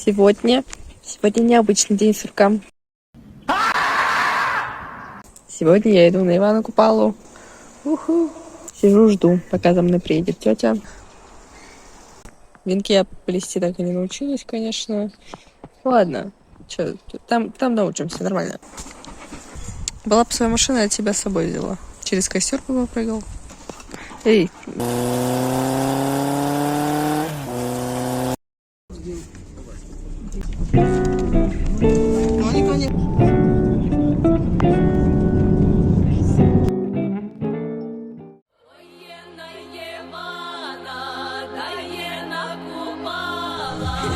Сегодня необычный день сурка. Сегодня я иду на Ивана Купалу. Уху. Сижу, жду, пока за мной приедет тетя. Венки я плести так и не научилась, конечно. Ладно, что, там научимся, нормально. Была бы своя машина, я тебя с собой взяла. Через костер бы попрыгал. Эй.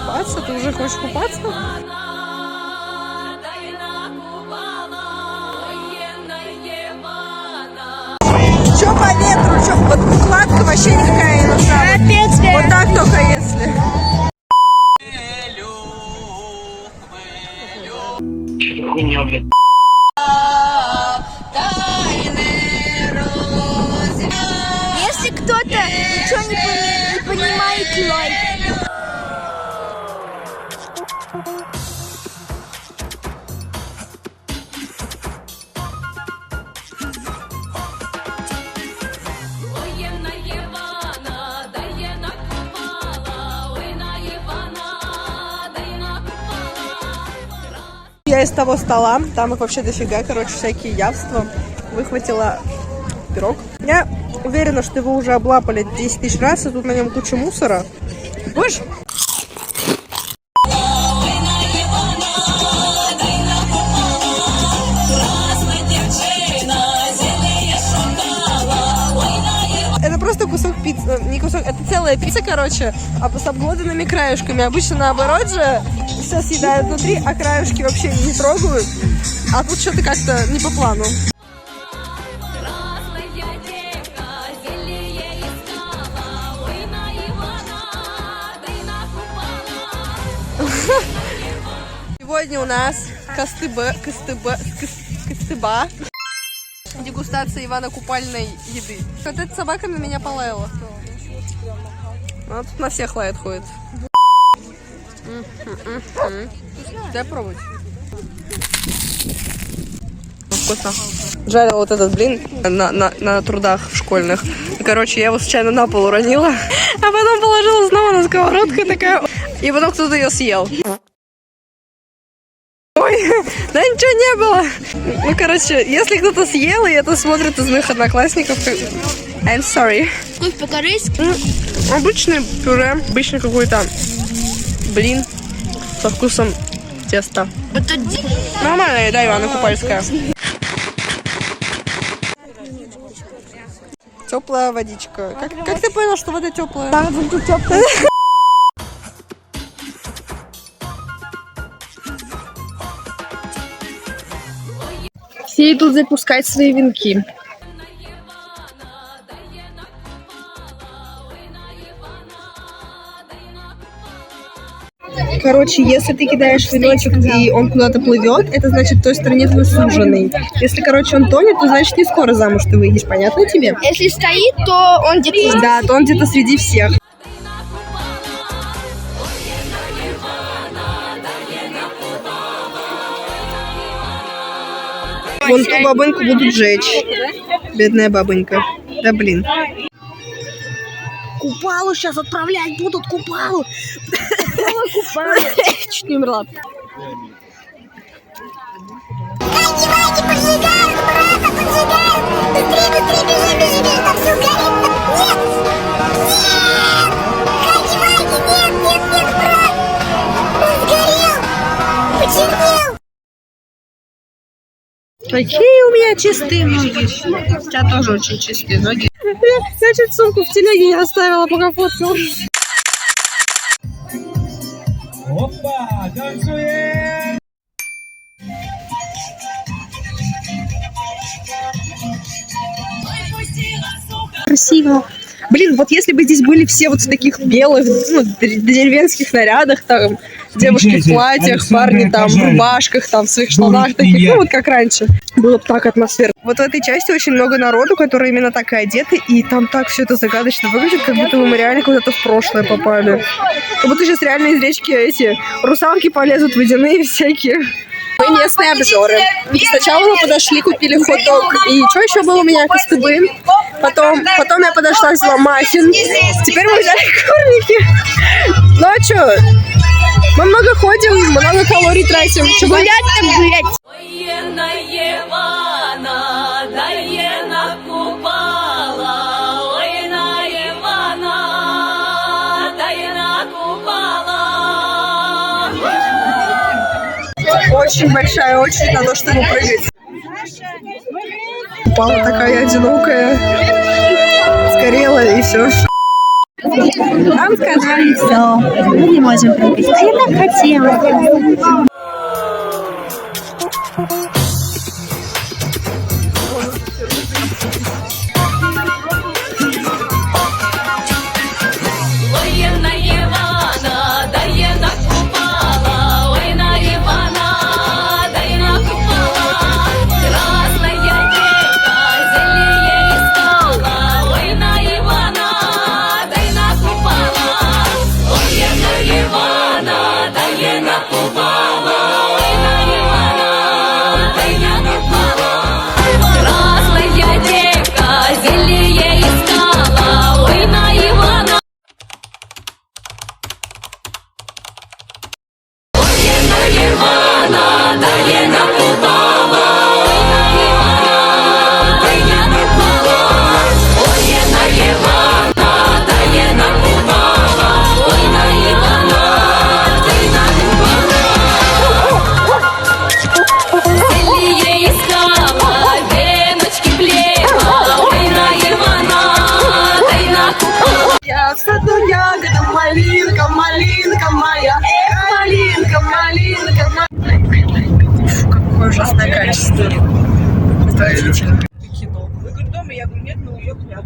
Купаться? Ты уже хочешь купаться? Чё по ветру? Чё, подкладка вообще никакая не нужна? Капец, вот так только если. Что хуйня, блядь? Если кто-то ничего не понимает, лайк. Я из того стола, там их вообще дофига, короче, всякие явства. Выхватила пирог. Я уверена, что его уже облапали 10 тысяч раз, и тут на нем куча мусора. Будешь? Это просто кусок пиццы, не кусок, это целая пицца, короче, с обглоданными краюшками. Обычно наоборот же, все съедают внутри, а краюшки вообще не трогают. А тут что-то как-то не по плану. Сегодня у нас костыба, дегустация Ивана Купальной еды. Вот эта собака на меня полаяла. Она тут на всех лает ходит. Дай пробовать. Вкусно. Жарила вот этот блин на трудах школьных. И, короче, я его случайно на пол уронила, а потом положила снова на сковородку и такая... И потом кто-то ее съел. Ой, да ничего не было. Ну, короче, если кто-то съел, и это смотрит из моих одноклассников, I'm sorry. Вкус по-корейски? Обычный пюре, обычный какой-то блин со вкусом теста. Это Нормальная еда Ивана Купальская. Теплая водичка. Как ты понял, что вода теплая? Да, вода теплая. Все идут запускать свои венки. Короче, если ты кидаешь веночек и он куда-то плывет, это значит в той стороне твой суженый. Если, короче, он тонет, то значит не скоро замуж ты выйдешь, понятно тебе? Если стоит, то он где-то... Да, то он где-то среди всех. Вон ту бабоньку будут жечь. Бедная бабонька. Да блин. Купалу сейчас отправлять будут, Купалу. Чуть не умерла. Ваги, поджигают, брата, поджигают. Быстрее, бежи, там все горит. Нет! Нет, брат. Он сгорел. Почернел. Какие у меня чистые ноги. У тебя тоже очень чистые ноги. Я чуть сумку в телеге не оставила, пока фоткала. Опа, танцуем! Красиво. Блин, вот если бы здесь были все вот в таких белых, ну, деревенских нарядах, там, девушки в платьях, парни там в рубашках, там в своих штанах таких, ну вот как раньше. Было бы так атмосферно. Вот в этой части очень много народу, которые именно так и одеты, и там так все это загадочно выглядит, как будто мы реально куда-то в прошлое попали. Как будто сейчас реально из речки эти русалки полезут, водяные всякие. Мы местные обжоры. Сначала мы подошли, купили хот-дог. И что еще было у меня? Костыбы. Потом я подошла, взяла маффин. Теперь мы взяли курники. Ну а что? Мы много ходим, много калорий тратим. Что гулять так гулять? Очень большая очередь на то, чтобы прыгать. Упала такая одинокая, сгорела и все. Нам сказали все, мы не можем прыгать. А я так хотела. Я в саду ягода, малинка, малинка моя, малинка, малинка, малинка. Какое ужасное качество. Это отвратительно. Кино. Вы говорите, дома? Я говорю, нет, но уехали, а